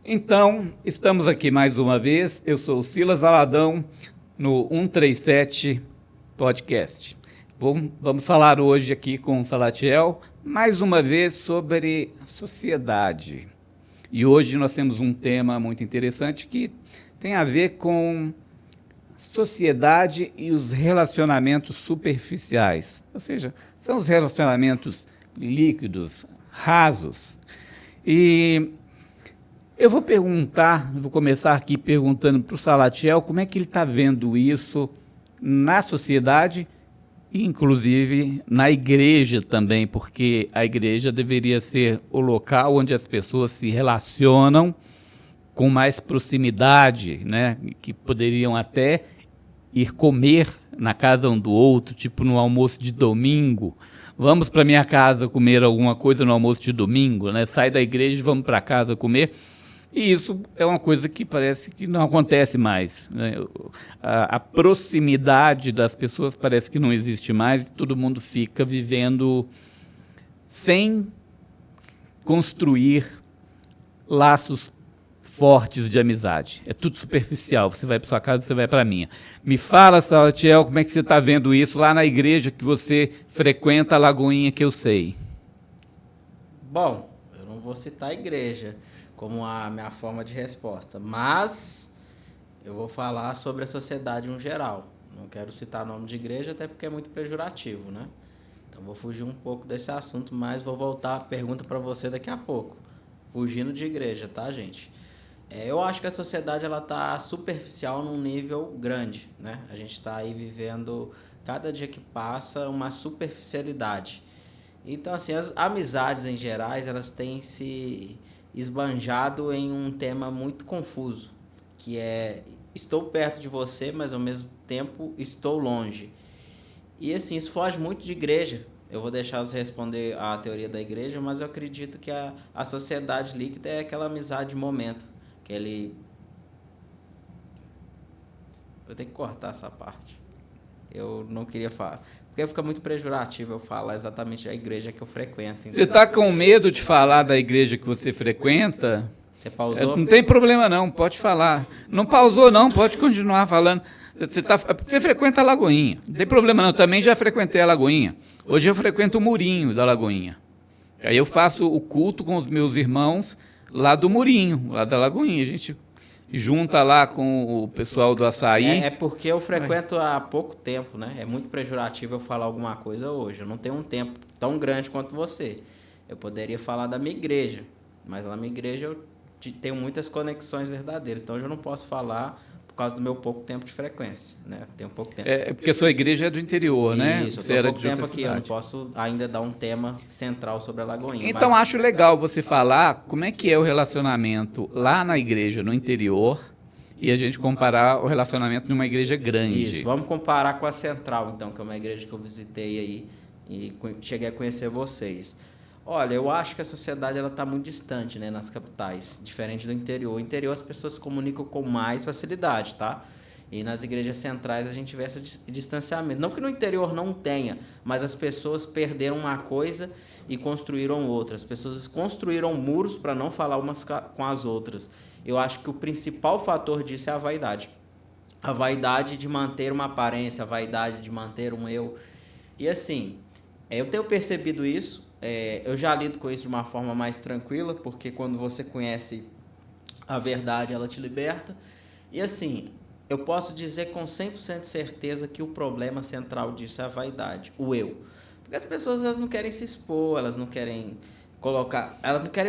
Então, estamos aqui mais uma vez. Eu sou o Silas Aladão, no 137 Podcast. Vamos falar hoje aqui com o Salatiel, mais uma vez, sobre sociedade. E hoje nós temos um tema muito interessante que tem a ver com sociedade e os relacionamentos superficiais. Ou seja, são os relacionamentos líquidos, rasos. E eu vou começar aqui perguntando para o Salatiel como é que ele está vendo isso na sociedade e, inclusive, na igreja também, porque a igreja deveria ser o local onde as pessoas se relacionam com mais proximidade, né? Que poderiam até ir comer na casa um do outro, tipo no almoço de domingo. Vamos para minha casa comer alguma coisa no almoço de domingo, né? Sai da igreja e vamos para casa comer. E isso é uma coisa que parece que não acontece mais, né? A proximidade das pessoas parece que não existe mais, todo mundo fica vivendo sem construir laços fortes de amizade. É tudo superficial, você vai para sua casa, você vai para a minha. Me fala, Salatiel, como é que você está vendo isso lá na igreja que você frequenta, a Lagoinha, que eu sei. Bom, eu não vou citar a igreja como a minha forma de resposta, mas eu vou falar sobre a sociedade em geral. Não quero citar nome de igreja, até porque é muito pejorativo, né? Então vou fugir um pouco desse assunto, mas vou voltar a pergunta para você daqui a pouco. Fugindo de igreja, tá, gente? Eu acho que a sociedade ela tá superficial num nível grande, né? A gente está aí vivendo, cada dia que passa, uma superficialidade. Então, assim, as amizades em gerais, elas têm se esbanjado em um tema muito confuso, que é estou perto de você, mas ao mesmo tempo estou longe. E assim, isso foge muito de igreja. Eu vou deixar você responder a teoria da igreja, mas eu acredito que a sociedade líquida é aquela amizade de momento. Eu tenho que cortar essa parte. Eu não queria falar. Porque fica muito pejorativo eu falar exatamente a igreja que eu frequento. Você está com medo de falar da igreja que você frequenta? Você pausou? Não tem problema não, pode falar. Não pausou não, pode continuar falando. Você frequenta a Lagoinha, não tem problema não, eu também já frequentei a Lagoinha. Hoje eu frequento o murinho da Lagoinha. Aí eu faço o culto com os meus irmãos lá do murinho, lá da Lagoinha. A gente junta lá com o pessoal do açaí. É porque eu frequento há pouco tempo, né? É muito pejorativo eu falar alguma coisa hoje. Eu não tenho um tempo tão grande quanto você. Eu poderia falar da minha igreja, mas lá na minha igreja eu tenho muitas conexões verdadeiras. Então eu não posso falar por causa do meu pouco tempo de frequência, né? Tenho pouco tempo. Porque a sua igreja é do interior, né? Isso, eu tenho pouco tempo aqui, eu não posso ainda dar um tema central sobre a Lagoinha. Então acho legal você falar como é que é o relacionamento lá na igreja, no interior, e a gente comparar o relacionamento de uma igreja grande. Isso, vamos comparar com a Central, então, que é uma igreja que eu visitei aí e cheguei a conhecer vocês. Olha, eu acho que a sociedade está muito distante, né, nas capitais, diferente do interior. No interior as pessoas se comunicam com mais facilidade, tá? E nas igrejas centrais a gente vê esse distanciamento. Não que no interior não tenha, mas as pessoas perderam uma coisa e construíram outra. As pessoas construíram muros para não falar umas com as outras. Eu acho que o principal fator disso é a vaidade. A vaidade de manter uma aparência, a vaidade de manter um eu. E assim, eu tenho percebido isso. Eu já lido com isso de uma forma mais tranquila, porque quando você conhece a verdade, ela te liberta. E assim, eu posso dizer com 100% de certeza que o problema central disso é a vaidade, o eu. Porque as pessoas elas não querem se expor, elas não querem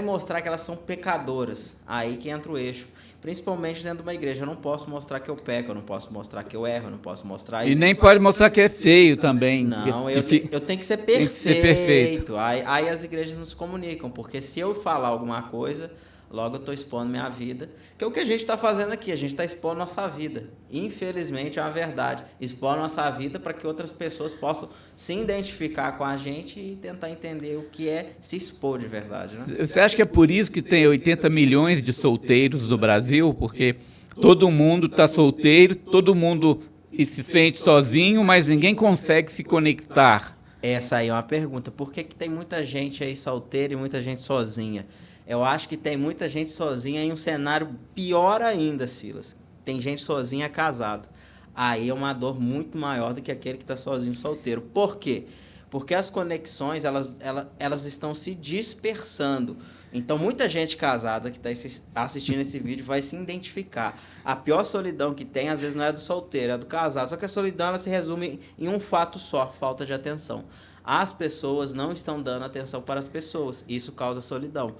mostrar que elas são pecadoras. Aí que entra o eixo. Principalmente dentro de uma igreja. Eu não posso mostrar que eu peco, eu não posso mostrar que eu erro, eu não posso mostrar isso. E nem pode mostrar que é feio também. Não, eu tenho que ser perfeito. Tem que ser perfeito. Aí as igrejas não se comunicam, porque se eu falar alguma coisa, logo eu estou expondo minha vida. Que é o que a gente está fazendo aqui, a gente está expondo nossa vida. Infelizmente é uma verdade. Expor nossa vida para que outras pessoas possam se identificar com a gente e tentar entender o que é se expor de verdade, né? Você acha que é por isso que tem 80 milhões de solteiros no Brasil? Porque todo mundo está solteiro, todo mundo se sente sozinho, mas ninguém consegue se conectar. Essa aí é uma pergunta. Por que tem muita gente aí solteira e muita gente sozinha? Eu acho que tem muita gente sozinha em um cenário pior ainda, Silas. Tem gente sozinha casado. Aí é uma dor muito maior do que aquele que está sozinho solteiro. Por quê? Porque as conexões, elas estão se dispersando. Então, muita gente casada que está assistindo esse vídeo vai se identificar. A pior solidão que tem, às vezes, não é do solteiro, é do casado. Só que a solidão, ela se resume em um fato só, falta de atenção. As pessoas não estão dando atenção para as pessoas. Isso causa solidão.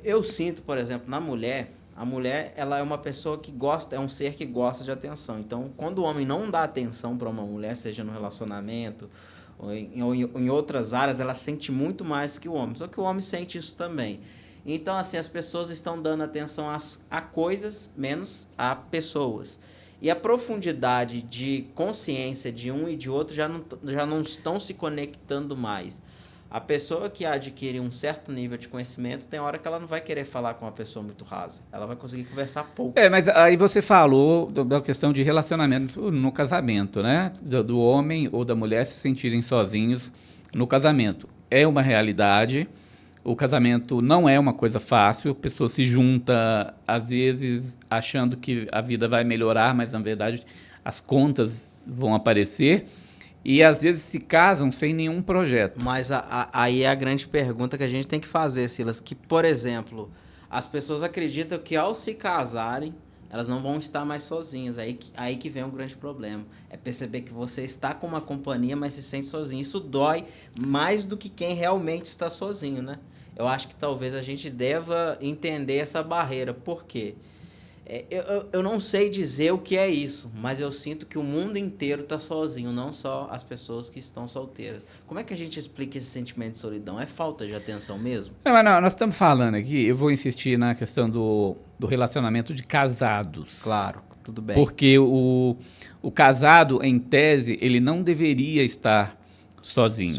Eu sinto, por exemplo, na mulher... A mulher, ela é uma pessoa que gosta, é um ser que gosta de atenção. Então, quando o homem não dá atenção para uma mulher, seja no relacionamento ou em outras áreas, ela sente muito mais que o homem. Só que o homem sente isso também. Então, assim, as pessoas estão dando atenção a coisas, menos a pessoas. E a profundidade de consciência de um e de outro já não estão se conectando mais. A pessoa que adquire um certo nível de conhecimento, tem hora que ela não vai querer falar com uma pessoa muito rasa. Ela vai conseguir conversar pouco. Mas aí você falou da questão de relacionamento no casamento, né? Do homem ou da mulher se sentirem sozinhos no casamento. É uma realidade. O casamento não é uma coisa fácil. A pessoa se junta, às vezes, achando que a vida vai melhorar, mas, na verdade, as contas vão aparecer. E às vezes se casam sem nenhum projeto. Mas aí é a grande pergunta que a gente tem que fazer, Silas. Que, por exemplo, as pessoas acreditam que ao se casarem, elas não vão estar mais sozinhas. Aí que vem um grande problema. É perceber que você está com uma companhia, mas se sente sozinho. Isso dói mais do que quem realmente está sozinho, né? Eu acho que talvez a gente deva entender essa barreira. Por quê? Eu não sei dizer o que é isso, mas eu sinto que o mundo inteiro está sozinho, não só as pessoas que estão solteiras. Como é que a gente explica esse sentimento de solidão? É falta de atenção mesmo? Mas não, nós estamos falando aqui, eu vou insistir na questão do relacionamento de casados. Claro, tudo bem. Porque o casado, em tese, ele não deveria estar sozinho.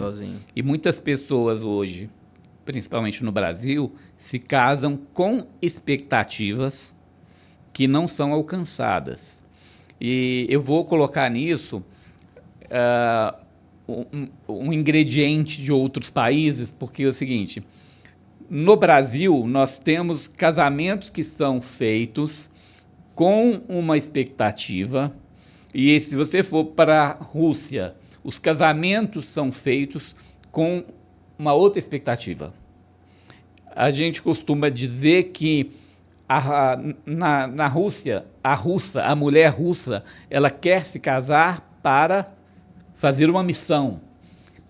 E muitas pessoas hoje, principalmente no Brasil, se casam com expectativas que não são alcançadas. E eu vou colocar nisso um ingrediente de outros países, porque é o seguinte, no Brasil nós temos casamentos que são feitos com uma expectativa, e se você for para a Rússia, os casamentos são feitos com uma outra expectativa. A gente costuma dizer que na Rússia, a mulher russa, ela quer se casar para fazer uma missão,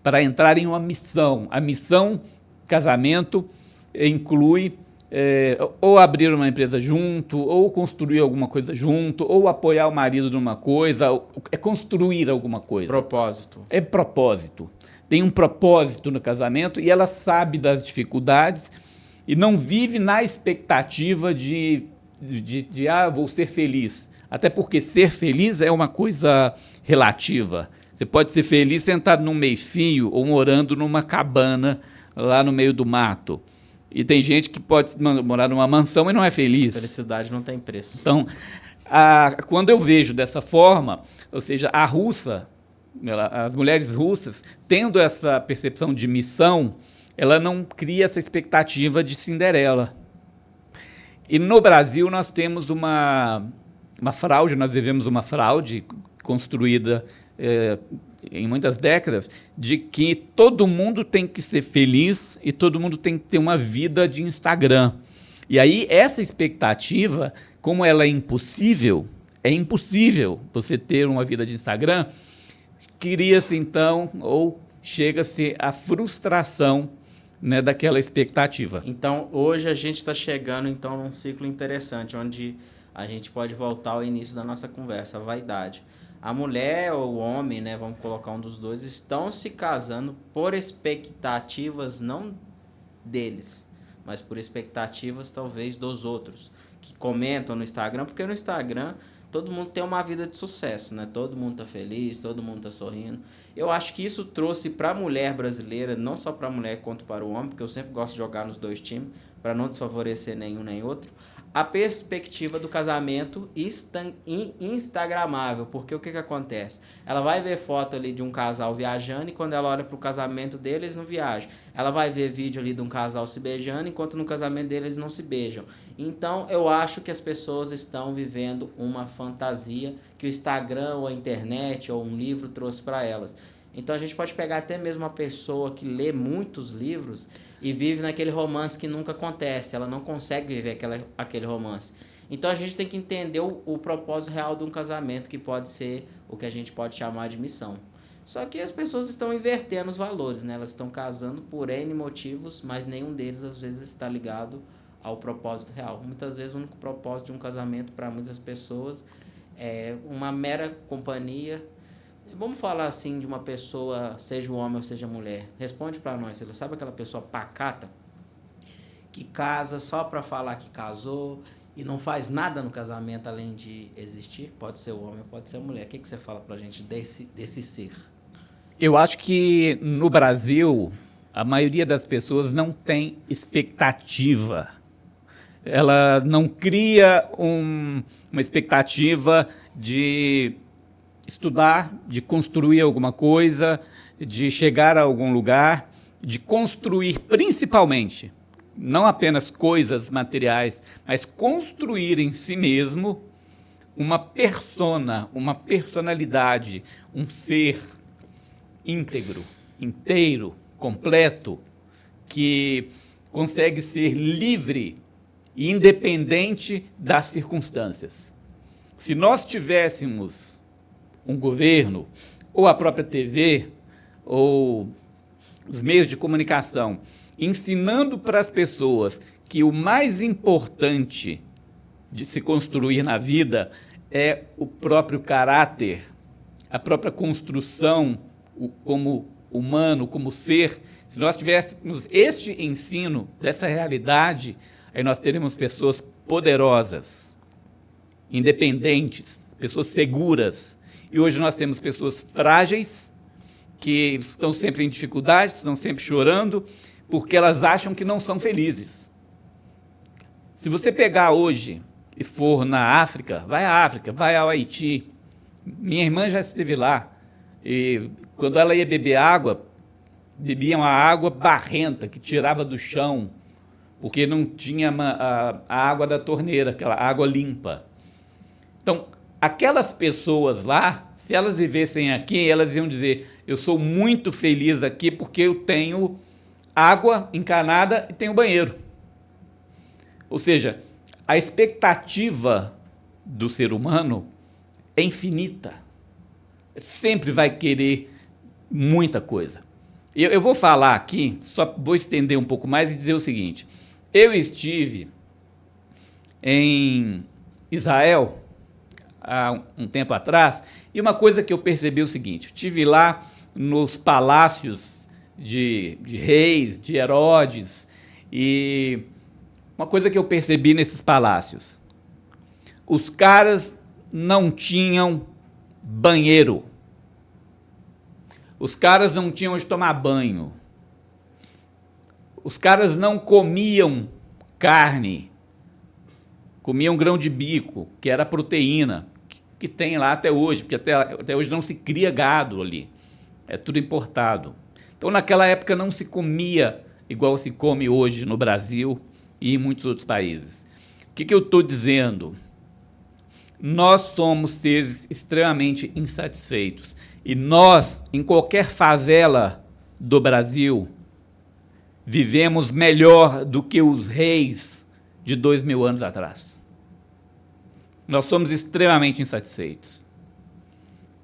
para entrar em uma missão. A missão casamento inclui ou abrir uma empresa junto, ou construir alguma coisa junto, ou apoiar o marido numa coisa, é construir alguma coisa. Propósito. É propósito. Tem um propósito no casamento e ela sabe das dificuldades e não vive na expectativa de vou ser feliz. Até porque ser feliz é uma coisa relativa. Você pode ser feliz sentado num meio-fio ou morando numa cabana lá no meio do mato. E tem gente que pode morar numa mansão e não é feliz. Felicidade não tem preço. Então, quando eu vejo dessa forma, ou seja, a russa, as mulheres russas, tendo essa percepção de missão, ela não cria essa expectativa de Cinderela. E no Brasil nós temos uma fraude, nós vivemos uma fraude construída em muitas décadas, de que todo mundo tem que ser feliz e todo mundo tem que ter uma vida de Instagram. E aí essa expectativa, como ela é impossível você ter uma vida de Instagram, cria-se então, ou chega-se à frustração, né, daquela expectativa. Então, hoje a gente está chegando então num ciclo interessante, onde a gente pode voltar ao início da nossa conversa, a vaidade. A mulher ou o homem, né, vamos colocar um dos dois, estão se casando por expectativas não deles, mas por expectativas talvez dos outros, que comentam no Instagram, porque no Instagram todo mundo tem uma vida de sucesso, né? Todo mundo tá feliz, todo mundo tá sorrindo. Eu acho que isso trouxe para a mulher brasileira, não só para a mulher quanto para o homem, porque eu sempre gosto de jogar nos dois times, para não desfavorecer nenhum nem outro, a perspectiva do casamento instagramável, porque o que acontece? Ela vai ver foto ali de um casal viajando e quando ela olha para o casamento deles, não viajam. Ela vai ver vídeo ali de um casal se beijando, enquanto no casamento deles não se beijam. Então, eu acho que as pessoas estão vivendo uma fantasia que o Instagram ou a internet ou um livro trouxe para elas. Então, a gente pode pegar até mesmo uma pessoa que lê muitos livros e vive naquele romance que nunca acontece. Ela não consegue viver aquele romance. Então, a gente tem que entender o propósito real de um casamento, que pode ser o que a gente pode chamar de missão. Só que as pessoas estão invertendo os valores, né? Elas estão casando por N motivos, mas nenhum deles, às vezes, está ligado ao propósito real. Muitas vezes, o único propósito de um casamento, para muitas pessoas, é uma mera companhia. Vamos falar assim de uma pessoa, seja homem ou seja mulher. Responde para nós, você sabe aquela pessoa pacata que casa só para falar que casou e não faz nada no casamento além de existir? Pode ser o homem, pode ser a mulher. O que você fala para a gente desse ser? Eu acho que no Brasil, a maioria das pessoas não tem expectativa. Ela não cria uma expectativa de estudar, de construir alguma coisa, de chegar a algum lugar, de construir principalmente, não apenas coisas materiais, mas construir em si mesmo uma persona, uma personalidade, um ser íntegro, inteiro, completo, que consegue ser livre e independente das circunstâncias. Se nós tivéssemos um governo, ou a própria TV, ou os meios de comunicação, ensinando para as pessoas que o mais importante de se construir na vida é o próprio caráter, a própria construção como humano, como ser. Se nós tivéssemos este ensino dessa realidade, aí nós teríamos pessoas poderosas, independentes, pessoas seguras. E hoje nós temos pessoas frágeis, que estão sempre em dificuldades, estão sempre chorando, porque elas acham que não são felizes. Se você pegar hoje e for na África, vai ao Haiti. Minha irmã já esteve lá. E quando ela ia beber água, bebia uma água barrenta, que tirava do chão, porque não tinha a água da torneira, aquela água limpa. Então, aquelas pessoas lá, se elas vivessem aqui, elas iam dizer: eu sou muito feliz aqui porque eu tenho água encanada e tenho banheiro. Ou seja, a expectativa do ser humano é infinita. Sempre vai querer muita coisa. Eu vou falar aqui, só vou estender um pouco mais e dizer o seguinte: eu estive em Israel há um tempo atrás, e uma coisa que eu percebi é o seguinte: estive lá nos palácios de reis, de Herodes, e uma coisa que eu percebi nesses palácios: os caras não tinham banheiro, os caras não tinham onde tomar banho, os caras não comiam carne, comiam grão de bico, que era proteína, que tem lá até hoje, porque até hoje não se cria gado ali, é tudo importado. Então, naquela época, não se comia igual se come hoje no Brasil e em muitos outros países. O que eu estou dizendo? Nós somos seres extremamente insatisfeitos. E nós, em qualquer favela do Brasil, vivemos melhor do que os reis de 2000 anos atrás. Nós somos extremamente insatisfeitos.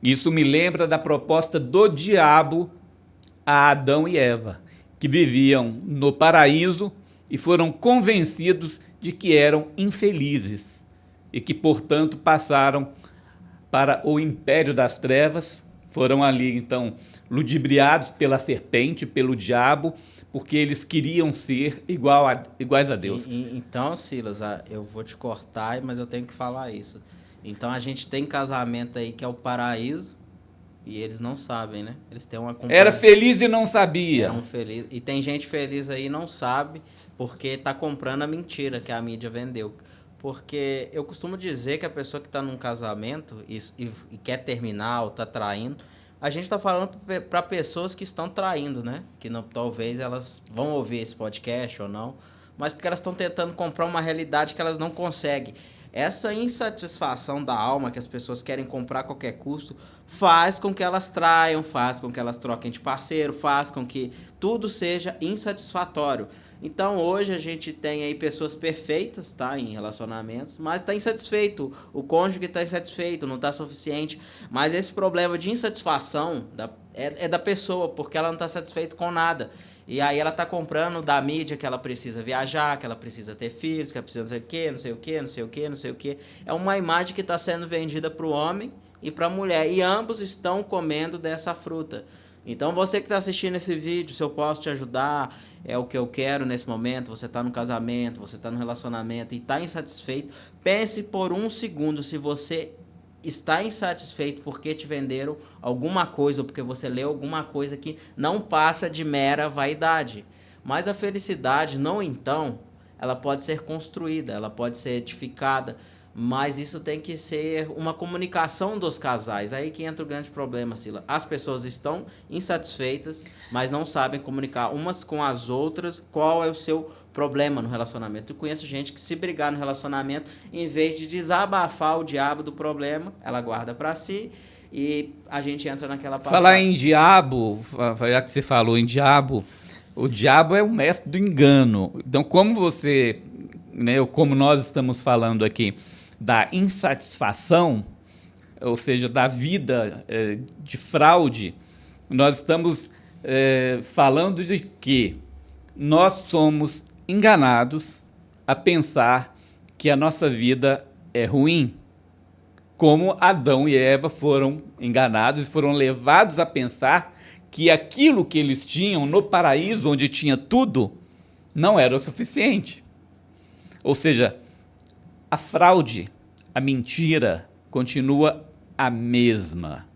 Isso me lembra da proposta do diabo a Adão e Eva, que viviam no paraíso e foram convencidos de que eram infelizes e que, portanto, passaram para o império das trevas, foram ali, então, ludibriados pela serpente, pelo diabo, porque eles queriam ser iguais a Deus. Então, Silas, eu vou te cortar, mas eu tenho que falar isso. Então, a gente tem casamento aí que é o paraíso, e eles não sabem, né? Eles têm uma Era feliz e não sabia. Eram felizes. E tem gente feliz aí e não sabe, porque tá comprando a mentira que a mídia vendeu. porque eu costumo dizer que a pessoa que está num casamento e quer terminar ou está traindo, a gente está falando para pessoas que estão traindo, né? Que não, talvez elas vão ouvir esse podcast ou não, mas porque elas estão tentando comprar uma realidade que elas não conseguem. Essa insatisfação da alma que as pessoas querem comprar a qualquer custo faz com que elas traiam, faz com que elas troquem de parceiro, faz com que tudo seja insatisfatório. Então hoje a gente tem aí pessoas perfeitas, tá, em relacionamentos, mas está insatisfeito, o cônjuge está insatisfeito, não está suficiente, mas esse problema de insatisfação é da pessoa, porque ela não está satisfeita com nada. E aí ela tá comprando da mídia que ela precisa viajar, que ela precisa ter filhos, que ela precisa não sei o quê, não sei o quê, não sei o quê, não sei o quê. É uma imagem que está sendo vendida para o homem e para a mulher, e ambos estão comendo dessa fruta. Então você que está assistindo esse vídeo, se eu posso te ajudar, é o que eu quero nesse momento, você está no casamento, você está no relacionamento e está insatisfeito, pense por um segundo se você está insatisfeito porque te venderam alguma coisa ou porque você leu alguma coisa que não passa de mera vaidade. Mas a felicidade, não então, ela pode ser construída, ela pode ser edificada, mas isso tem que ser uma comunicação dos casais. Aí que entra o grande problema, Sila. As pessoas estão insatisfeitas, mas não sabem comunicar umas com as outras qual é o seu problema no relacionamento. Eu conheço gente que, se brigar no relacionamento, em vez de desabafar o diabo do problema, ela guarda para si e a gente entra naquela passagem. Falar em diabo, já que você falou em diabo, o diabo é o mestre do engano. Então, como você, né, como nós estamos falando aqui da insatisfação, ou seja, da vida de fraude, nós estamos falando de que nós somos enganados a pensar que a nossa vida é ruim, como Adão e Eva foram enganados e foram levados a pensar que aquilo que eles tinham no paraíso, onde tinha tudo, não era o suficiente. Ou seja, a fraude, a mentira, continua a mesma.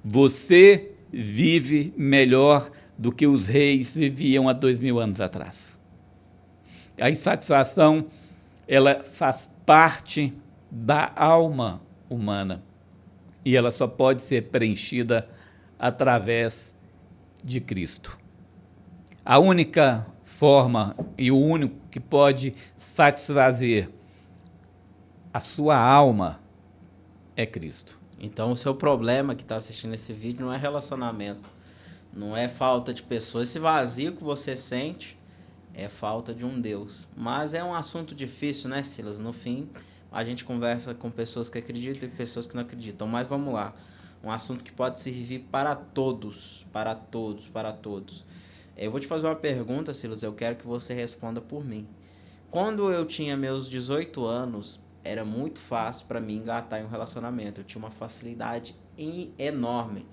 Você vive melhor do que os reis viviam há 2000 anos atrás. A insatisfação, ela faz parte da alma humana e ela só pode ser preenchida através de Cristo. A única forma e o único que pode satisfazer a sua alma é Cristo. Então o seu problema que está assistindo esse vídeo não é relacionamento, não é falta de pessoas. Esse vazio que você sente é falta de um Deus. Mas é um assunto difícil, né, Silas? No fim, a gente conversa com pessoas que acreditam e pessoas que não acreditam. Mas vamos lá. Um assunto que pode servir para todos, para todos, para todos. Eu vou te fazer uma pergunta, Silas, eu quero que você responda por mim. Quando eu tinha meus 18 anos, era muito fácil para mim engatar em um relacionamento. Eu tinha uma facilidade enorme.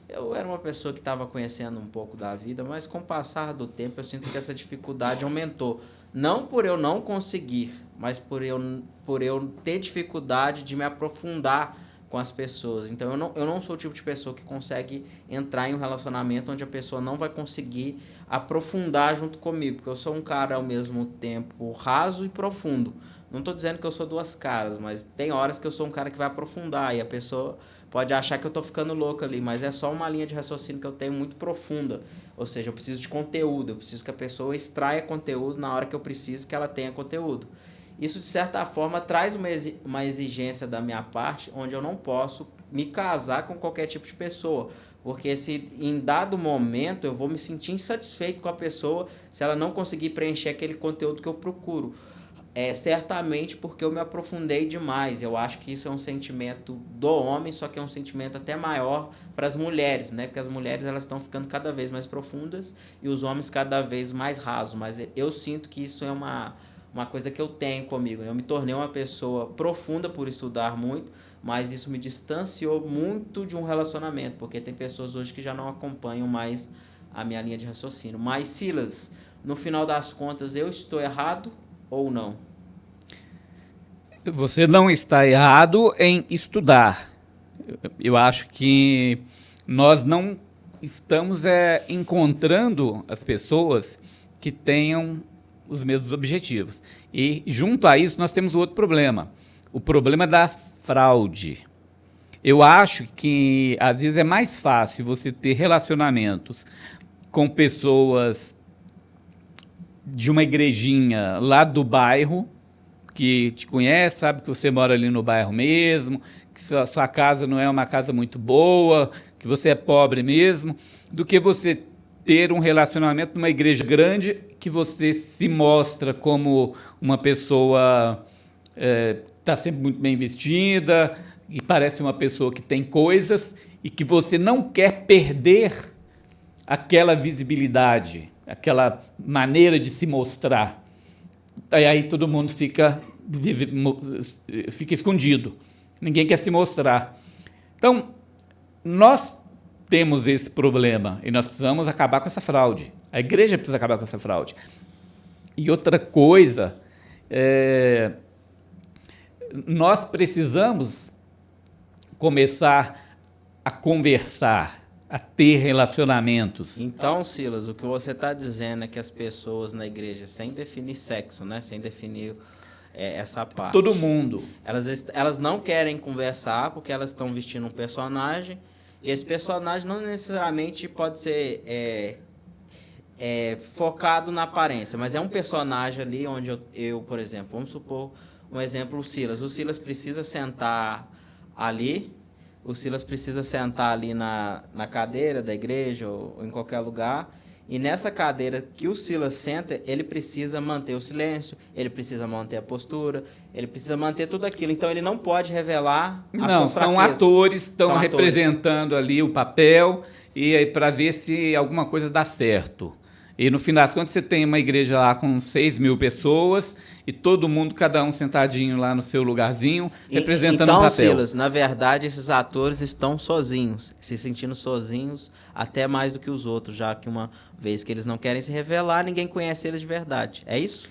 Eu era uma pessoa que estava conhecendo um pouco da vida, mas com o passar do tempo eu sinto que essa dificuldade aumentou. Não por eu não conseguir, mas por eu ter dificuldade de me aprofundar com as pessoas. Então eu não sou o tipo de pessoa que consegue entrar em um relacionamento onde a pessoa não vai conseguir aprofundar junto comigo, porque eu sou um cara ao mesmo tempo raso e profundo. Não estou dizendo que eu sou duas caras, mas tem horas que eu sou um cara que vai aprofundar e a pessoa pode achar que eu estou ficando louco ali, mas é só uma linha de raciocínio que eu tenho muito profunda. Ou seja, eu preciso de conteúdo, eu preciso que a pessoa extraia conteúdo na hora que eu preciso que ela tenha conteúdo. Isso, de certa forma, traz uma exigência da minha parte, onde eu não posso me casar com qualquer tipo de pessoa. Porque se em dado momento eu vou me sentir insatisfeito com a pessoa se ela não conseguir preencher aquele conteúdo que eu procuro. Certamente porque eu me aprofundei demais. Eu acho que isso é um sentimento do homem, só que é um sentimento até maior para as mulheres, né? Porque as mulheres elas estão ficando cada vez mais profundas e os homens cada vez mais rasos. Mas eu sinto que isso é uma coisa que eu tenho comigo. Eu me tornei uma pessoa profunda por estudar muito, mas isso me distanciou muito de um relacionamento, porque tem pessoas hoje que já não acompanham mais a minha linha de raciocínio. Mas, Silas, no final das contas, eu estou errado ou não? Você não está errado em estudar. Eu acho que nós não estamos encontrando as pessoas que tenham os mesmos objetivos. E, junto a isso, nós temos outro problema. O problema da fraude. Eu acho que, às vezes, é mais fácil você ter relacionamentos com pessoas de uma igrejinha lá do bairro, que te conhece, sabe que você mora ali no bairro mesmo, que sua casa não é uma casa muito boa, que você é pobre mesmo, do que você ter um relacionamento numa igreja grande que você se mostra como uma pessoa está sempre muito bem vestida, e parece uma pessoa que tem coisas e que você não quer perder aquela visibilidade, aquela maneira de se mostrar. Aí todo mundo fica escondido. Ninguém quer se mostrar. Então, nós temos esse problema e nós precisamos acabar com essa fraude. A igreja precisa acabar com essa fraude. E outra coisa, nós precisamos começar a conversar, a ter relacionamentos. Então, Silas, o que você está dizendo é que as pessoas na igreja, sem definir sexo, né, sem definir essa parte... Todo mundo. Elas não querem conversar porque elas estão vestindo um personagem, e esse personagem não necessariamente pode ser focado na aparência, mas é um personagem ali onde eu, por exemplo, vamos supor um exemplo, o Silas. O Silas precisa sentar ali, na cadeira da igreja ou em qualquer lugar, e nessa cadeira que o Silas senta, ele precisa manter o silêncio, ele precisa manter a postura, ele precisa manter tudo aquilo. Então, ele não pode revelar as suas fraquezas. São atores, estão representando ali o papel e aí para ver se alguma coisa dá certo. E no fim das contas você tem uma igreja lá com 6.000 pessoas e todo mundo, cada um sentadinho lá no seu lugarzinho, representando um papel. Então, Silas, na verdade, esses atores estão sozinhos, se sentindo sozinhos até mais do que os outros, já que uma vez que eles não querem se revelar, ninguém conhece eles de verdade. É isso?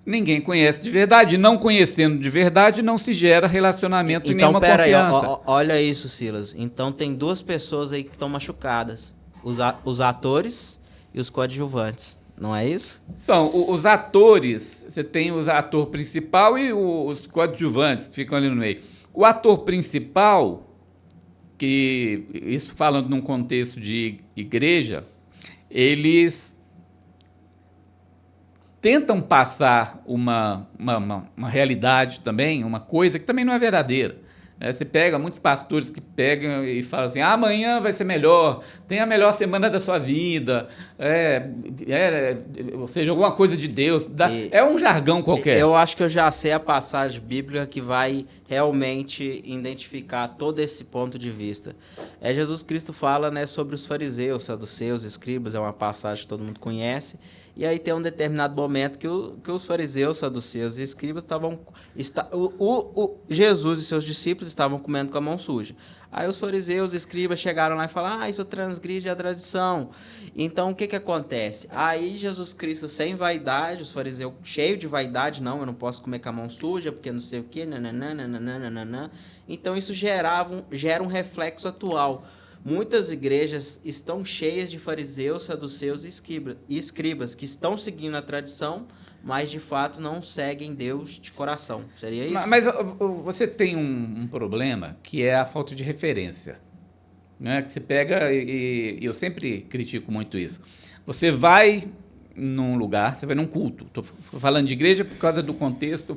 Ninguém conhece de verdade. Não conhecendo de verdade, não se gera relacionamento e nenhuma confiança. Aí, olha isso, Silas. Então, tem duas pessoas aí que estão machucadas. Os atores e os coadjuvantes, não é isso? São os atores, você tem o ator principal e os coadjuvantes que ficam ali no meio. O ator principal, que isso falando num contexto de igreja, eles tentam passar uma realidade também, uma coisa que também não é verdadeira. Você pega muitos pastores que pegam e falam assim, amanhã vai ser melhor, tem a melhor semana da sua vida, ou seja, alguma coisa de Deus. É um jargão qualquer. Eu acho que eu já sei a passagem bíblica que vai realmente identificar todo esse ponto de vista. Jesus Cristo fala, né, sobre os fariseus, saduceus, escribas, é uma passagem que todo mundo conhece. E aí tem um determinado momento que os fariseus, saduceus e escribas Jesus e seus discípulos estavam comendo com a mão suja. Aí os fariseus e escribas chegaram lá e falaram, isso transgride a tradição. Então, o que acontece? Aí Jesus Cristo, sem vaidade, os fariseus cheios de vaidade, não, eu não posso comer com a mão suja, porque não sei o quê, nananana. Então, isso gera um reflexo atual. Muitas igrejas estão cheias de fariseus, saduceus e escribas que estão seguindo a tradição, mas de fato não seguem Deus de coração. Seria isso? Mas você tem um problema que é a falta de referência. Né? Que você pega, e eu sempre critico muito isso. Você vai num lugar, você vai num culto. Estou falando de igreja por causa do contexto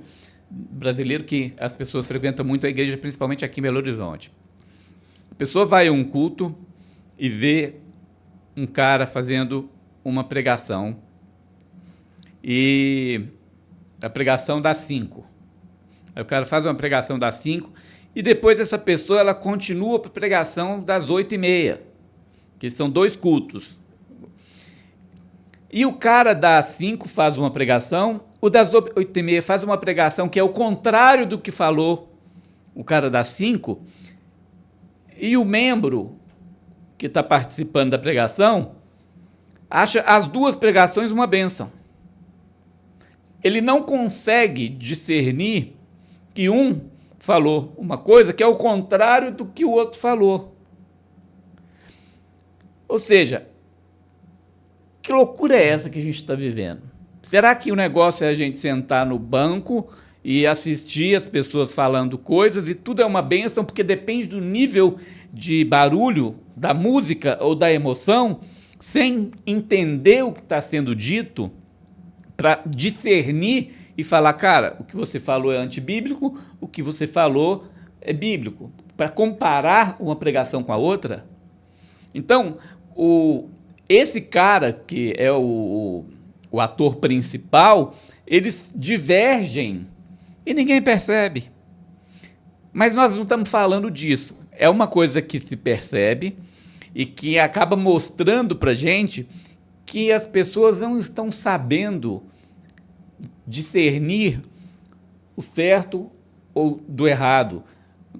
brasileiro que as pessoas frequentam muito a igreja, principalmente aqui em Belo Horizonte. A pessoa vai a um culto e vê um cara fazendo uma pregação e a pregação dá 5. Aí o cara faz uma pregação das 5 e depois essa pessoa ela continua para a pregação das 8h30, que são 2 cultos. E o cara das 5 faz uma pregação, o das 8h30 faz uma pregação que é o contrário do que falou o cara das 5. E o membro que está participando da pregação acha as 2 pregações uma bênção. Ele não consegue discernir que um falou uma coisa que é o contrário do que o outro falou. Ou seja, que loucura é essa que a gente está vivendo? Será que o negócio é a gente sentar no banco e assistir as pessoas falando coisas e tudo é uma bênção, porque depende do nível de barulho da música ou da emoção, sem entender o que está sendo dito, para discernir e falar, cara, o que você falou é antibíblico, o que você falou é bíblico, para comparar uma pregação com a outra. Então, esse cara que é o ator principal, eles divergem e ninguém percebe. Mas nós não estamos falando disso. É uma coisa que se percebe e que acaba mostrando para a gente que as pessoas não estão sabendo discernir o certo ou do errado.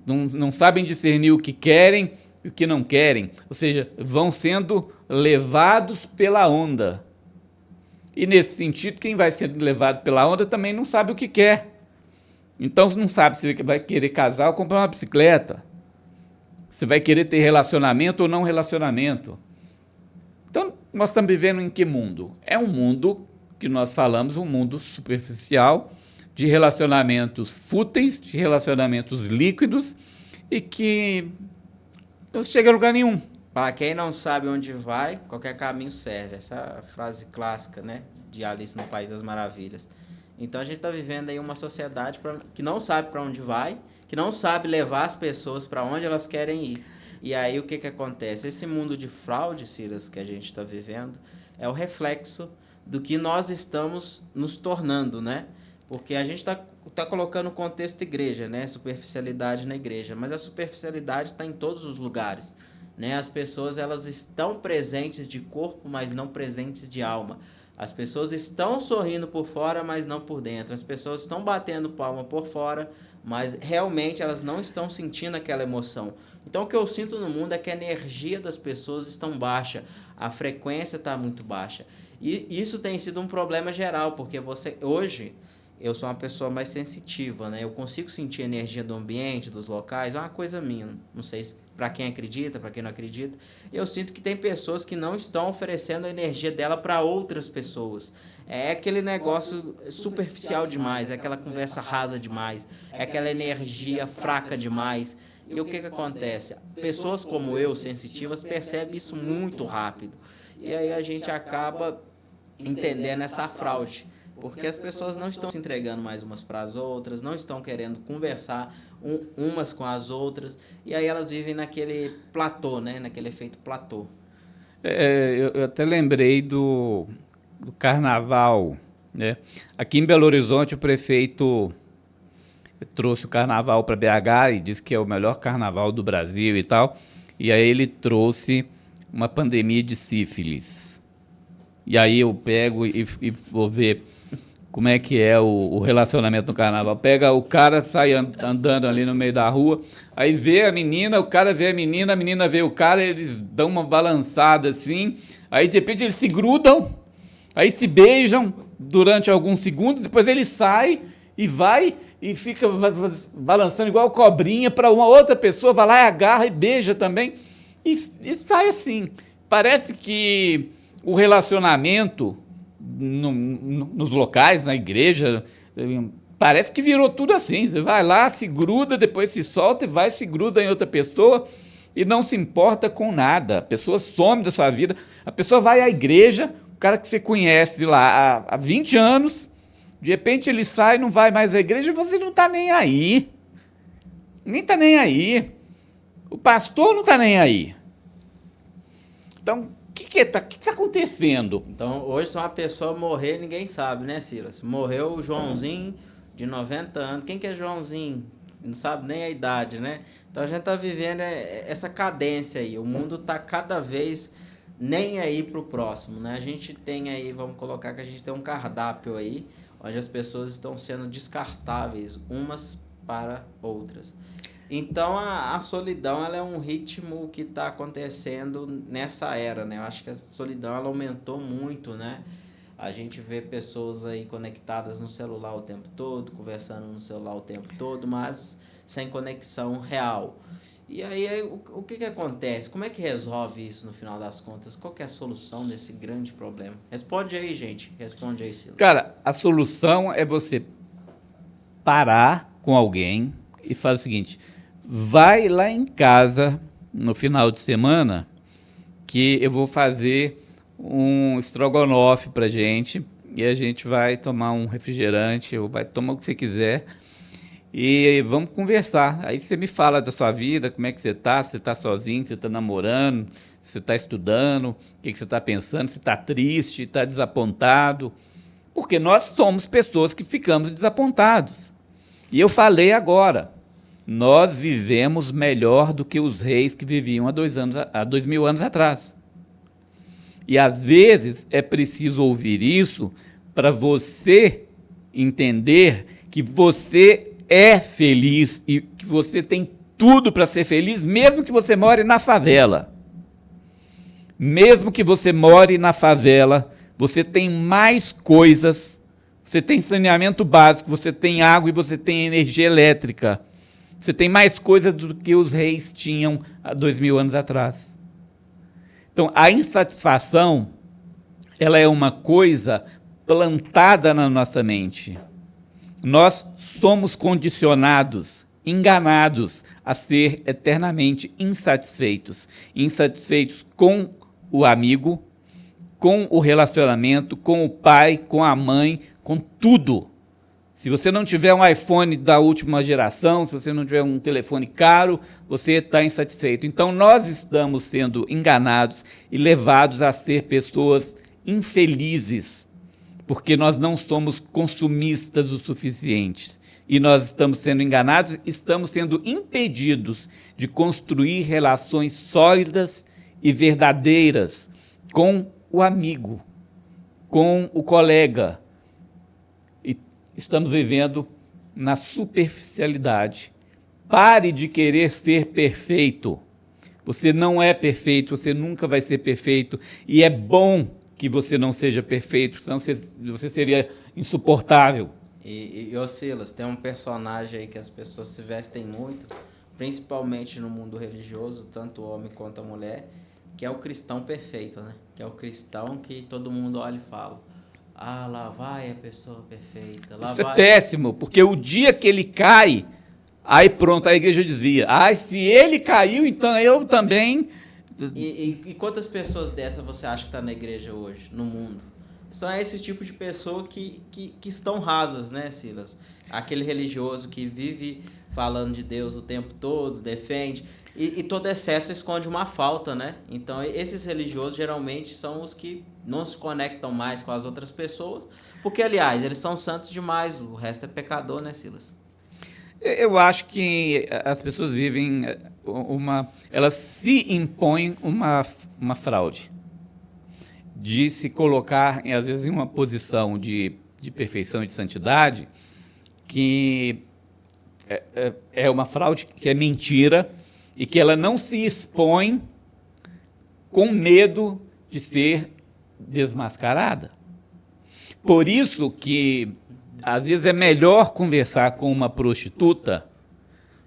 Não sabem discernir o que querem e o que não querem. Ou seja, vão sendo levados pela onda. E nesse sentido, quem vai sendo levado pela onda também não sabe o que quer. Então, não sabe se vai querer casar ou comprar uma bicicleta. Se vai querer ter relacionamento ou não relacionamento. Então, nós estamos vivendo em que mundo? É um mundo que nós falamos, um mundo superficial, de relacionamentos fúteis, de relacionamentos líquidos e que não chega a lugar nenhum. Para quem não sabe onde vai, qualquer caminho serve. Essa frase clássica, né, de Alice no País das Maravilhas. Então a gente está vivendo aí uma sociedade que não sabe para onde vai, que não sabe levar as pessoas para onde elas querem ir. E aí o que acontece? Esse mundo de fraude, Silas, que a gente está vivendo, é o reflexo do que nós estamos nos tornando, né? Porque a gente tá colocando o contexto igreja, né? Superficialidade na igreja, mas a superficialidade está em todos os lugares. Né? As pessoas elas estão presentes de corpo, mas não presentes de alma. As pessoas estão sorrindo por fora, mas não por dentro. As pessoas estão batendo palma por fora, mas realmente elas não estão sentindo aquela emoção. Então o que eu sinto no mundo é que a energia das pessoas está baixa, a frequência está muito baixa. E isso tem sido um problema geral, porque hoje eu sou uma pessoa mais sensitiva, né? Eu consigo sentir a energia do ambiente, dos locais, é uma coisa minha. Não sei se para quem acredita, para quem não acredita. Eu sinto que tem pessoas que não estão oferecendo a energia dela para outras pessoas. É aquele negócio superficial demais, é aquela conversa rasa demais, é aquela energia fraca demais. E o que acontece? Pessoas como eu, sensitivas, percebem isso muito rápido. E aí a gente acaba entendendo essa fraude. Porque as pessoas não estão se entregando mais umas para as outras, não estão querendo conversar umas com as outras, e aí elas vivem naquele platô, né? Naquele efeito platô. Eu até lembrei do carnaval, né? Aqui em Belo Horizonte o prefeito trouxe o carnaval para BH e disse que é o melhor carnaval do Brasil e tal, e aí ele trouxe uma pandemia de sífilis. E aí eu pego e vou ver como é que é o relacionamento no carnaval. Pega o cara, sai andando ali no meio da rua, aí vê a menina, o cara vê a menina vê o cara, eles dão uma balançada assim, aí de repente eles se grudam, aí se beijam durante alguns segundos, depois ele sai e vai e fica balançando igual cobrinha para uma outra pessoa, vai lá e agarra e beija também, e sai assim. Parece que o relacionamento nos locais, na igreja, parece que virou tudo assim. Você vai lá, se gruda, depois se solta e vai, se gruda em outra pessoa e não se importa com nada. A pessoa some da sua vida. A pessoa vai à igreja, o cara que você conhece lá há 20 anos, de repente ele sai, não vai mais à igreja e você não está nem aí. Nem está nem aí. O pastor não está nem aí. Então, o que está acontecendo? Então, hoje, se uma pessoa morrer, ninguém sabe, né, Silas? Morreu o Joãozinho, de 90 anos. Quem que é Joãozinho? Não sabe nem a idade, né? Então, a gente está vivendo essa cadência aí. O mundo está cada vez nem aí para o próximo, né? A gente tem aí, vamos colocar que a gente tem um cardápio aí, onde as pessoas estão sendo descartáveis umas para outras. Então, a solidão ela é um ritmo que está acontecendo nessa era, né? Eu acho que a solidão ela aumentou muito, né? A gente vê pessoas aí conectadas no celular o tempo todo, conversando no celular o tempo todo, mas sem conexão real. E aí, o que acontece? Como é que resolve isso no final das contas? Qual que é a solução desse grande problema? Responde aí, gente. Responde aí, Silas. Cara, a solução é você parar com alguém e falar o seguinte: vai lá em casa no final de semana que eu vou fazer um estrogonofe pra gente e a gente vai tomar um refrigerante ou vai tomar o que você quiser e vamos conversar. Aí você me fala da sua vida, como é que você está sozinho, você está namorando, você está estudando, o que você está pensando, se está triste, está desapontado, porque nós somos pessoas que ficamos desapontados. E eu falei agora, nós vivemos melhor do que os reis que viviam há 2000 anos atrás. E às vezes é preciso ouvir isso para você entender que você é feliz e que você tem tudo para ser feliz, mesmo que você more na favela. Mesmo que você more na favela, você tem mais coisas, você tem saneamento básico, você tem água e você tem energia elétrica. Você tem mais coisas do que os reis tinham há 2000 anos atrás. Então, a insatisfação, ela é uma coisa plantada na nossa mente. Nós somos condicionados, enganados a ser eternamente insatisfeitos. Insatisfeitos com o amigo, com o relacionamento, com o pai, com a mãe, com tudo. Se você não tiver um iPhone da última geração, se você não tiver um telefone caro, você está insatisfeito. Então, nós estamos sendo enganados e levados a ser pessoas infelizes, porque nós não somos consumistas o suficiente. E nós estamos sendo enganados, estamos sendo impedidos de construir relações sólidas e verdadeiras com o amigo, com o colega. Estamos vivendo na superficialidade. Pare de querer ser perfeito. Você não é perfeito, você nunca vai ser perfeito. E é bom que você não seja perfeito, senão você seria insuportável. Ô Silas, tem um personagem aí que as pessoas se vestem muito, principalmente no mundo religioso, tanto o homem quanto a mulher, que é o cristão perfeito, né? Que é o cristão que todo mundo olha e fala: ah, lá vai a pessoa perfeita. Lá Isso vai... é péssimo, porque o dia que ele cai, aí pronto, a igreja desvia. Ah, se ele caiu, então eu também. E quantas pessoas dessa você acha que está na igreja hoje, no mundo? São esse tipo de pessoa que estão rasas, né, Silas? Aquele religioso que vive falando de Deus o tempo todo, defende. E todo excesso esconde uma falta, né? Então, esses religiosos geralmente são os que não se conectam mais com as outras pessoas, porque, aliás, eles são santos demais, o resto é pecador, né, Silas? Eu acho que as pessoas vivem elas se impõem uma fraude de se colocar, às vezes, em uma posição de perfeição e de santidade, que é uma fraude, que é mentira, e que ela não se expõe com medo de ser desmascarada. Por isso que, às vezes, é melhor conversar com uma prostituta,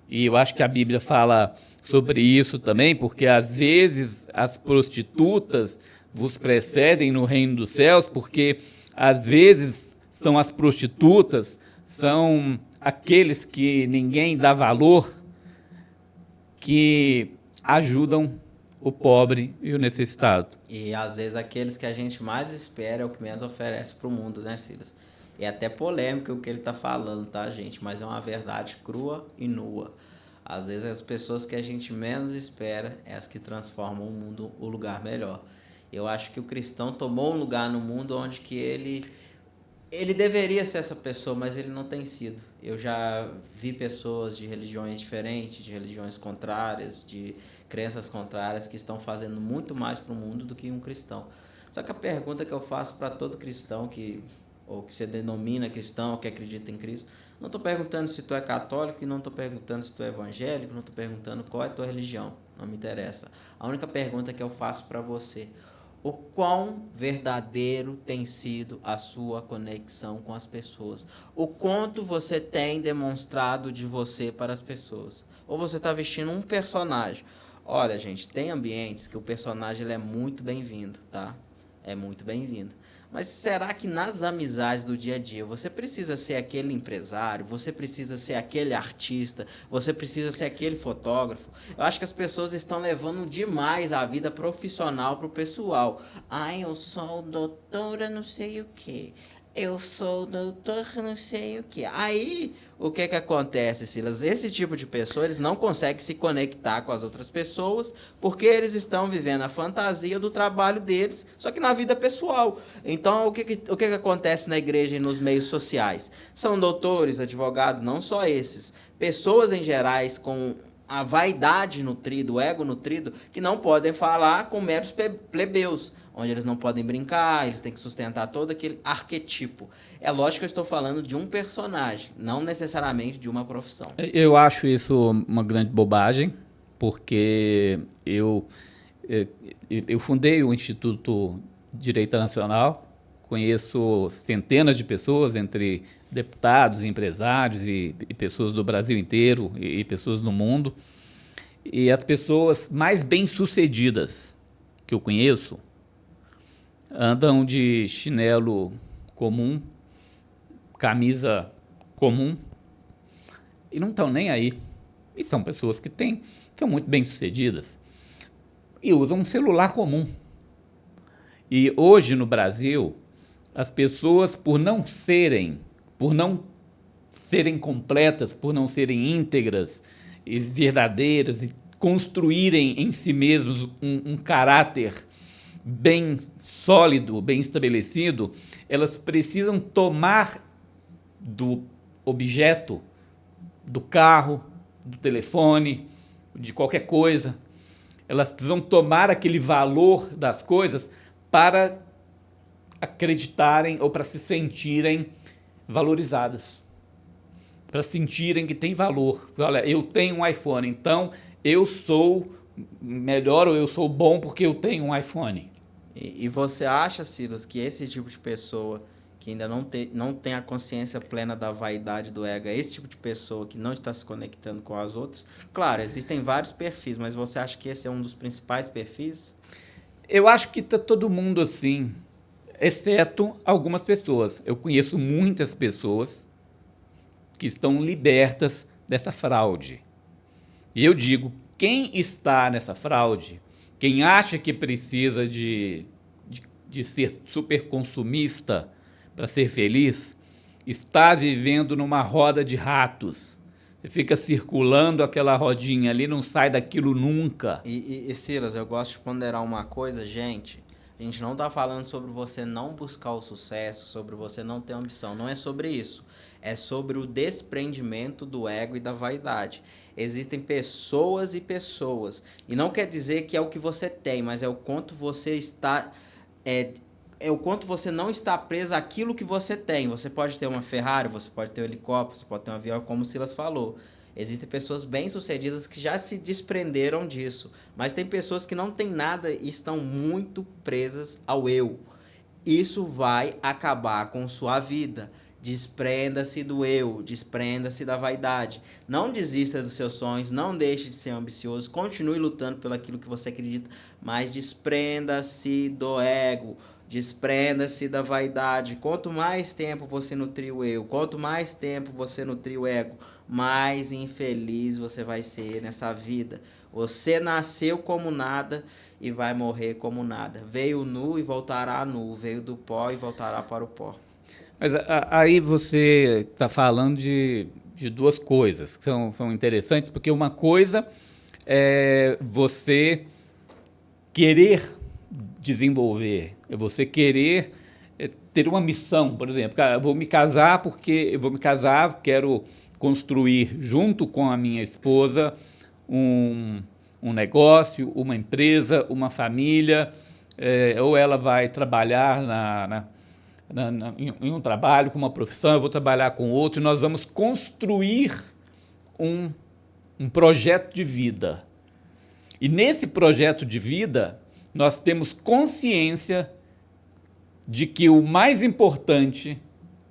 e eu acho que a Bíblia fala sobre isso também, porque, às vezes, as prostitutas vos precedem no reino dos céus, porque, às vezes, são as prostitutas, são aqueles que ninguém dá valor, que ajudam o pobre e o necessitado. E às vezes aqueles que a gente mais espera é o que menos oferece para o mundo, né, Silas? É até polêmico o que ele está falando, tá, gente? Mas é uma verdade crua e nua. Às vezes as pessoas que a gente menos espera é as que transformam o mundo um lugar melhor. Eu acho que o cristão tomou um lugar no mundo onde que ele deveria ser essa pessoa, mas ele não tem sido. Eu já vi pessoas de religiões diferentes, de religiões contrárias, de crenças contrárias, que estão fazendo muito mais para o mundo do que um cristão. Só que a pergunta que eu faço para todo cristão, ou que se denomina cristão, ou que acredita em Cristo, não estou perguntando se tu é católico, e não estou perguntando se tu é evangélico, não estou perguntando qual é a tua religião, não me interessa. A única pergunta que eu faço para você: o quão verdadeiro tem sido a sua conexão com as pessoas. O quanto você tem demonstrado de você para as pessoas. Ou você está vestindo um personagem. Olha, gente, tem ambientes que o personagem ele é muito bem-vindo, tá? É muito bem-vindo. Mas será que nas amizades do dia a dia você precisa ser aquele empresário, você precisa ser aquele artista, você precisa ser aquele fotógrafo? Eu acho que as pessoas estão levando demais a vida profissional pro pessoal. Ai, eu sou doutora não sei o quê. Eu sou doutor não sei o quê. Aí, o que que acontece, Silas? Esse tipo de pessoa, eles não conseguem se conectar com as outras pessoas porque eles estão vivendo a fantasia do trabalho deles, só que na vida pessoal. Então, o que que acontece na igreja e nos meios sociais? São doutores, advogados, não só esses. Pessoas em gerais com a vaidade nutrida, o ego nutrido, que não podem falar com meros plebeus, onde eles não podem brincar, eles têm que sustentar todo aquele arquetipo. É lógico que eu estou falando de um personagem, não necessariamente de uma profissão. Eu acho isso uma grande bobagem, porque eu fundei o Instituto Direito Nacional, conheço centenas de pessoas, entre deputados, empresários e pessoas do Brasil inteiro e pessoas no mundo. E as pessoas mais bem-sucedidas que eu conheço andam de chinelo comum, camisa comum, e não estão nem aí. E são pessoas que são muito bem-sucedidas e usam um celular comum. E hoje no Brasil, as pessoas, por não serem completas, por não serem íntegras e verdadeiras e construírem em si mesmos um caráter bem sólido, bem estabelecido, elas precisam tomar do objeto, do carro, do telefone, de qualquer coisa, elas precisam tomar aquele valor das coisas para acreditarem ou para se sentirem valorizadas, para sentirem que tem valor. Olha, eu tenho um iPhone, então eu sou melhor ou eu sou bom porque eu tenho um iPhone. E você acha, Silas, que esse tipo de pessoa que ainda não tem a consciência plena da vaidade do ego, é esse tipo de pessoa que não está se conectando com as outras? Claro, existem vários perfis, mas você acha que esse é um dos principais perfis? Eu acho que está todo mundo assim, exceto algumas pessoas. Eu conheço muitas pessoas que estão libertas dessa fraude. E eu digo, quem está nessa fraude, quem acha que precisa de ser super consumista para ser feliz, está vivendo numa roda de ratos. Você fica circulando aquela rodinha ali, não sai daquilo nunca. E Silas, eu gosto de ponderar uma coisa, gente. A gente não está falando sobre você não buscar o sucesso, sobre você não ter ambição. Não é sobre isso. É sobre o desprendimento do ego e da vaidade. Existem pessoas e pessoas. E não quer dizer que é o que você tem, mas é o quanto você está... É o quanto você não está preso àquilo que você tem. Você pode ter uma Ferrari, você pode ter um helicóptero, você pode ter um avião, como o Silas falou. Existem pessoas bem-sucedidas que já se desprenderam disso. Mas tem pessoas que não têm nada e estão muito presas ao eu. Isso vai acabar com sua vida. Desprenda-se do eu, desprenda-se da vaidade. Não desista dos seus sonhos, não deixe de ser ambicioso, continue lutando pelo aquilo que você acredita, mas desprenda-se do ego. Desprenda-se da vaidade. Quanto mais tempo você nutrir o eu, quanto mais tempo você nutrir o ego, mais infeliz você vai ser nessa vida. Você nasceu como nada e vai morrer como nada. Veio nu e voltará nu. Veio do pó e voltará para o pó. Mas aí você está falando de duas coisas que são interessantes, porque uma coisa é você querer desenvolver, é você querer ter uma missão, por exemplo. Eu vou me casar quero construir junto com a minha esposa um negócio, uma empresa, uma família, ou ela vai trabalhar em um trabalho com uma profissão, eu vou trabalhar com outro, e nós vamos construir um projeto de vida. E nesse projeto de vida, nós temos consciência de que o mais importante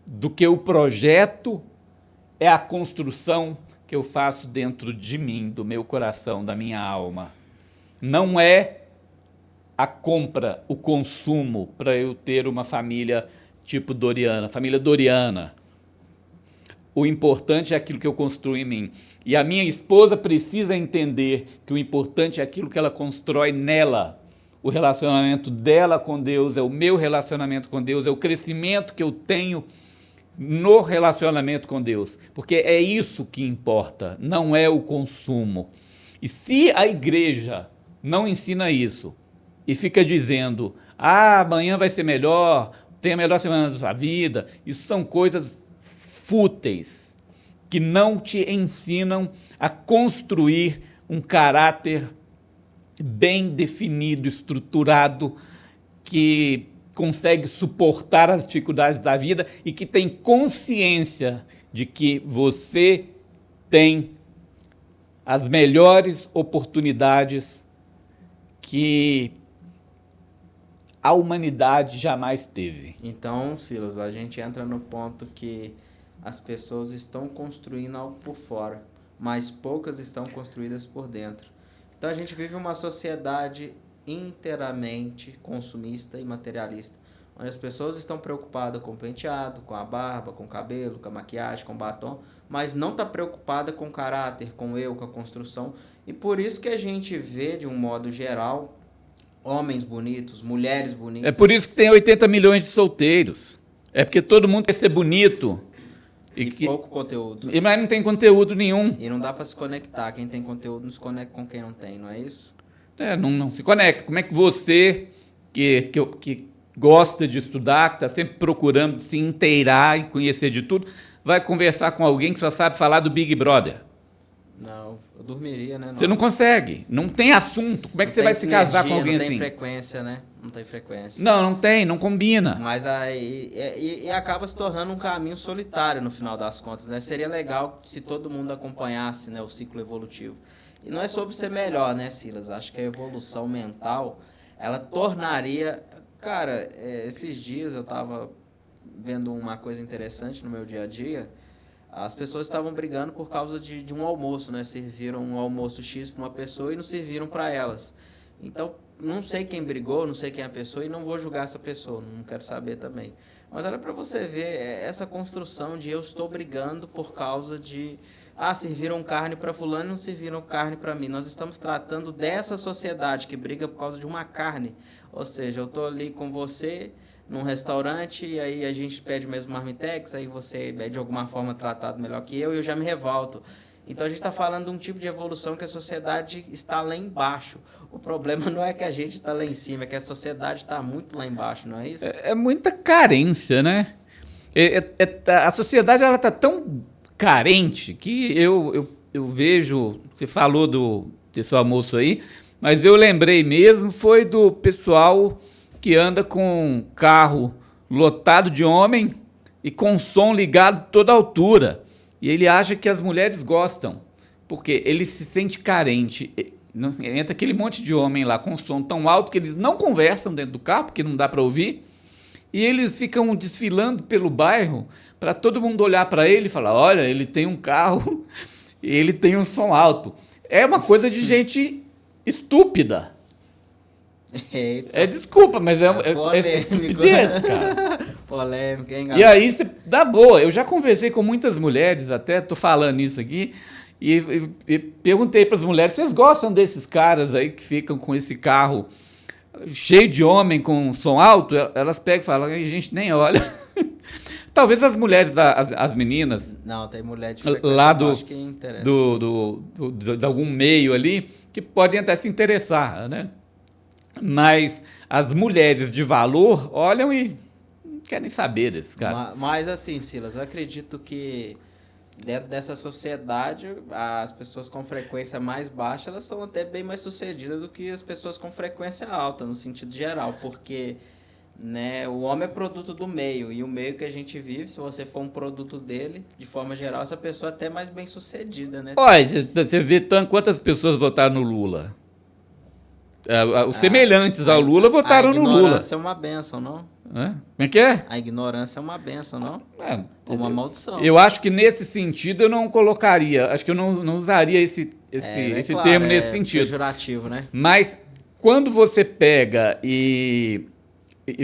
do que o projeto é a construção que eu faço dentro de mim, do meu coração, da minha alma. Não é a compra, o consumo para eu ter uma família tipo Doriana, família Doriana. O importante é aquilo que eu construo em mim. E a minha esposa precisa entender que o importante é aquilo que ela constrói nela. O relacionamento dela com Deus é o meu relacionamento com Deus, é o crescimento que eu tenho no relacionamento com Deus. Porque é isso que importa, não é o consumo. E se a igreja não ensina isso e fica dizendo, amanhã vai ser melhor, tem a melhor semana da sua vida, isso são coisas fúteis, que não te ensinam a construir um caráter bem definido, estruturado, que consegue suportar as dificuldades da vida e que tem consciência de que você tem as melhores oportunidades que a humanidade jamais teve. Então, Silas, a gente entra no ponto que as pessoas estão construindo algo por fora, mas poucas estão construídas por dentro. Então a gente vive uma sociedade inteiramente consumista e materialista, onde as pessoas estão preocupadas com o penteado, com a barba, com o cabelo, com a maquiagem, com o batom, mas não está preocupada com o caráter, com o eu, com a construção. E por isso que a gente vê, de um modo geral, homens bonitos, mulheres bonitas. É por isso que tem 80 milhões de solteiros. É porque todo mundo quer ser bonito. E pouco conteúdo. Mas não tem conteúdo nenhum. E não dá para se conectar. Quem tem conteúdo não se conecta com quem não tem, não é isso? Não se conecta. Como é que você, que gosta de estudar, que está sempre procurando se inteirar e conhecer de tudo, vai conversar com alguém que só sabe falar do Big Brother? Não, eu dormiria, né? Você não consegue. Não tem assunto. Como é que você vai se casar com alguém assim? Não tem frequência, né? Não tem frequência. Não tem, não combina. Mas aí e acaba se tornando um caminho solitário no final das contas, né? Seria legal se todo mundo acompanhasse, né, o ciclo evolutivo. E não é sobre ser melhor, né, Silas? Acho que a evolução mental, ela tornaria... Cara, esses dias eu tava vendo uma coisa interessante no meu dia a dia. As pessoas estavam brigando por causa de um almoço, né? Serviram um almoço X para uma pessoa e não serviram para elas. Então, não sei quem brigou, não sei quem é a pessoa e não vou julgar essa pessoa, não quero saber também. Mas olha para você ver essa construção de eu estou brigando por causa de... serviram carne para fulano e não serviram carne para mim. Nós estamos tratando dessa sociedade que briga por causa de uma carne. Ou seja, eu estou ali com você num restaurante e aí a gente pede mesmo marmitex, aí você é de alguma forma tratado melhor que eu e eu já me revolto. Então a gente está falando de um tipo de evolução que a sociedade está lá embaixo. O problema não é que a gente está lá em cima, é que a sociedade está muito lá embaixo, não é isso? É muita carência, né? A sociedade está tão carente que eu vejo, você falou desse almoço aí, mas eu lembrei mesmo, foi do pessoal que anda com carro lotado de homem e com som ligado toda altura. E ele acha que as mulheres gostam, porque ele se sente carente. Entra aquele monte de homem lá com som tão alto que eles não conversam dentro do carro, porque não dá para ouvir, e eles ficam desfilando pelo bairro para todo mundo olhar para ele e falar, olha, ele tem um carro e ele tem um som alto. É uma coisa de gente estúpida. Eita. Desculpa, mas é estupidez, cara. Polêmica, hein, galera? E aí você dá boa. Eu já conversei com muitas mulheres, até tô falando isso aqui, e perguntei para as mulheres, vocês gostam desses caras aí que ficam com esse carro cheio de homem com som alto? Elas pegam e falam, a gente nem olha. Talvez as mulheres, as meninas... Não, tem mulher de lá acho que interessa. De algum meio ali, que podem até se interessar, né? Mas as mulheres de valor olham e não querem saber desses caras. Mas assim, Silas, eu acredito que dentro dessa sociedade, as pessoas com frequência mais baixa, elas são até bem mais sucedidas do que as pessoas com frequência alta, no sentido geral, porque, né, o homem é produto do meio, e o meio que a gente vive, se você for um produto dele, de forma geral, essa pessoa é até mais bem sucedida, né? Olha, você vê quantas pessoas votaram no Lula. Os semelhantes ao Lula votaram no Lula. A ignorância é uma bênção, não? Como é que é? A ignorância é uma bênção, não? É uma maldição. Eu acho que nesse sentido eu não colocaria, acho que eu não usaria esse claro, termo nesse sentido. Pejorativo, né? Mas quando você pega e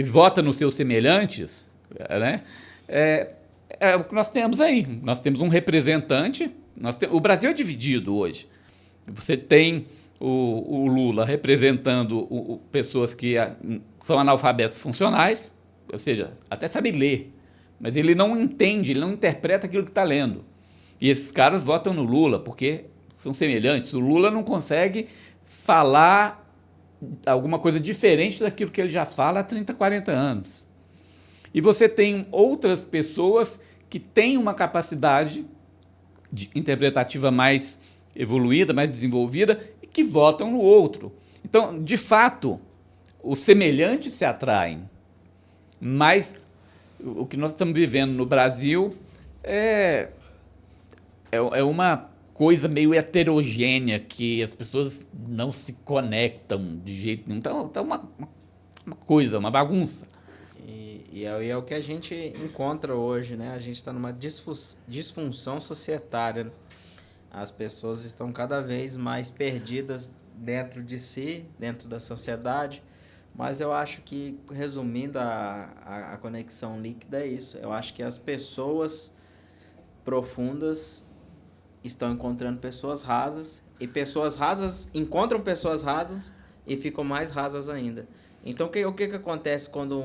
vota nos seus semelhantes, né? É o que nós temos aí. Nós temos um representante. O Brasil é dividido hoje. Você tem o Lula representando pessoas que são analfabetos funcionais, ou seja, até sabe ler, mas ele não entende, ele não interpreta aquilo que está lendo. E esses caras votam no Lula porque são semelhantes. O Lula não consegue falar alguma coisa diferente daquilo que ele já fala há 30, 40 anos. E você tem outras pessoas que têm uma capacidade interpretativa mais evoluída, mais desenvolvida, e que votam no outro. Então, de fato, os semelhantes se atraem, mas o que nós estamos vivendo no Brasil é uma coisa meio heterogênea, que as pessoas não se conectam de jeito nenhum. Então, uma coisa, uma bagunça. E é o que a gente encontra hoje, né? A gente está numa disfunção societária, né? As pessoas estão cada vez mais perdidas dentro de si, dentro da sociedade. Mas eu acho que, resumindo a conexão líquida, é isso. Eu acho que as pessoas profundas estão encontrando pessoas rasas, e pessoas rasas encontram pessoas rasas e ficam mais rasas ainda. Então, o que acontece quando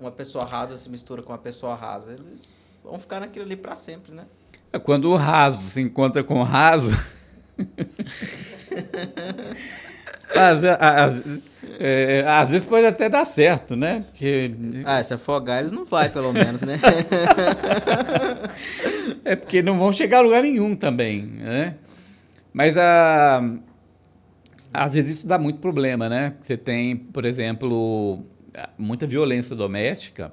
uma pessoa rasa se mistura com uma pessoa rasa? Eles vão ficar naquilo ali para sempre, né? Quando o raso se encontra com o raso... às vezes pode até dar certo, né? Porque... se afogar eles não vai, pelo menos, né? É porque não vão chegar a lugar nenhum também, né? Mas às vezes isso dá muito problema, né? Você tem, por exemplo, muita violência doméstica.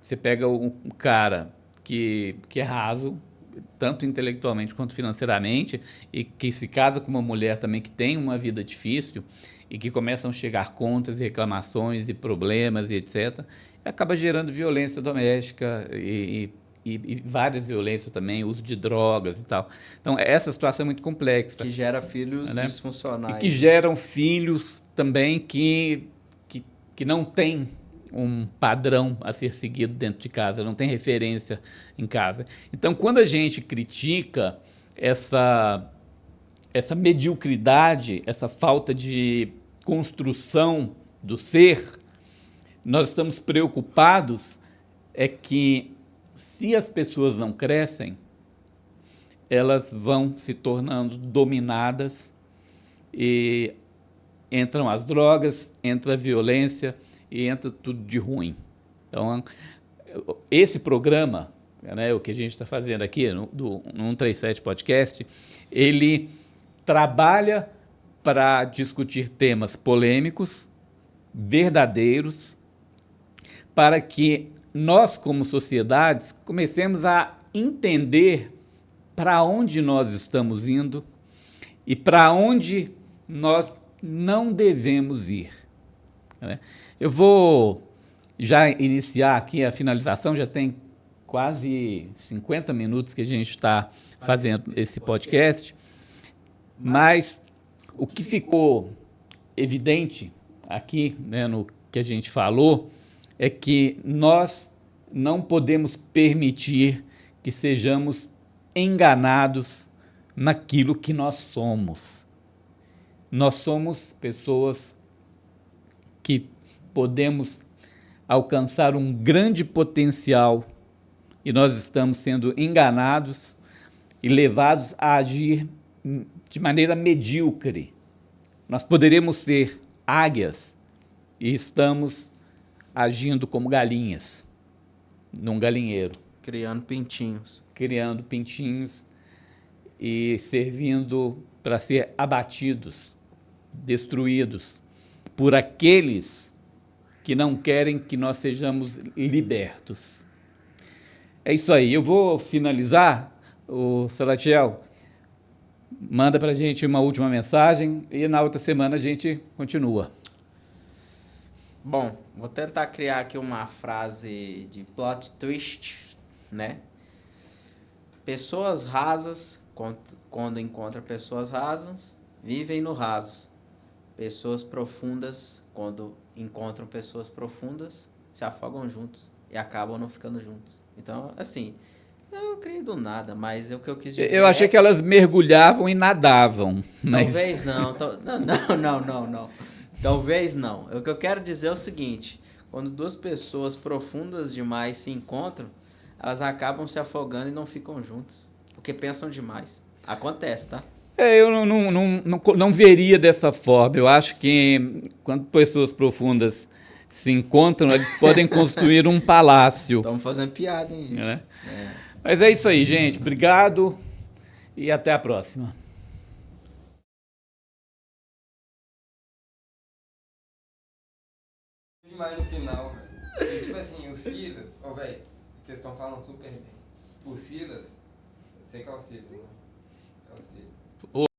Você pega um cara que é raso, tanto intelectualmente quanto financeiramente, e que se casa com uma mulher também que tem uma vida difícil e que começam a chegar contas e reclamações e problemas e etc., e acaba gerando violência doméstica e várias violências também, uso de drogas e tal. Então, essa situação é muito complexa. Que gera filhos, né, disfuncionais. E que geram filhos também que não têm um padrão a ser seguido dentro de casa, não tem referência em casa. Então, quando a gente critica essa mediocridade, essa falta de construção do ser, nós estamos preocupados que, se as pessoas não crescem, elas vão se tornando dominadas e entram as drogas, entra a violência e entra tudo de ruim. Então, esse programa, né, o que a gente está fazendo aqui no 137 Podcast, ele trabalha para discutir temas polêmicos, verdadeiros, para que nós, como sociedades, comecemos a entender para onde nós estamos indo e para onde nós não devemos ir, né? Eu vou já iniciar aqui a finalização, já tem quase 50 minutos que a gente está fazendo esse podcast, mas o que ficou evidente aqui, né, no que a gente falou, é que nós não podemos permitir que sejamos enganados naquilo que nós somos. Nós somos pessoas que podemos alcançar um grande potencial e nós estamos sendo enganados e levados a agir de maneira medíocre. Nós poderíamos ser águias e estamos agindo como galinhas num galinheiro. Criando pintinhos e servindo para ser abatidos, destruídos por aqueles que não querem que nós sejamos libertos. É isso aí. Eu vou finalizar, Salatiel, manda pra gente uma última mensagem e na outra semana a gente continua. Bom, vou tentar criar aqui uma frase de plot twist, né? Pessoas rasas, quando encontram pessoas rasas, vivem no raso. Pessoas profundas, quando encontram pessoas profundas, se afogam juntos e acabam não ficando juntos. Então, assim, eu criei do nada, mas o que eu quis dizer Eu achei que elas mergulhavam e nadavam. Mas... Talvez não, não. Talvez não. O que eu quero dizer é o seguinte: quando duas pessoas profundas demais se encontram, elas acabam se afogando e não ficam juntas, porque pensam demais. Acontece, tá? Eu não veria dessa forma. Eu acho que quando pessoas profundas se encontram, eles podem construir um palácio. Estamos fazendo piada, hein, gente? Né? Mas é isso aí, gente. Obrigado e até a próxima. Demais no final, velho. Tipo assim, o Silas, ô, velho, vocês estão falando super bem. O Silas, sei que é o Silas, né? É o Silas.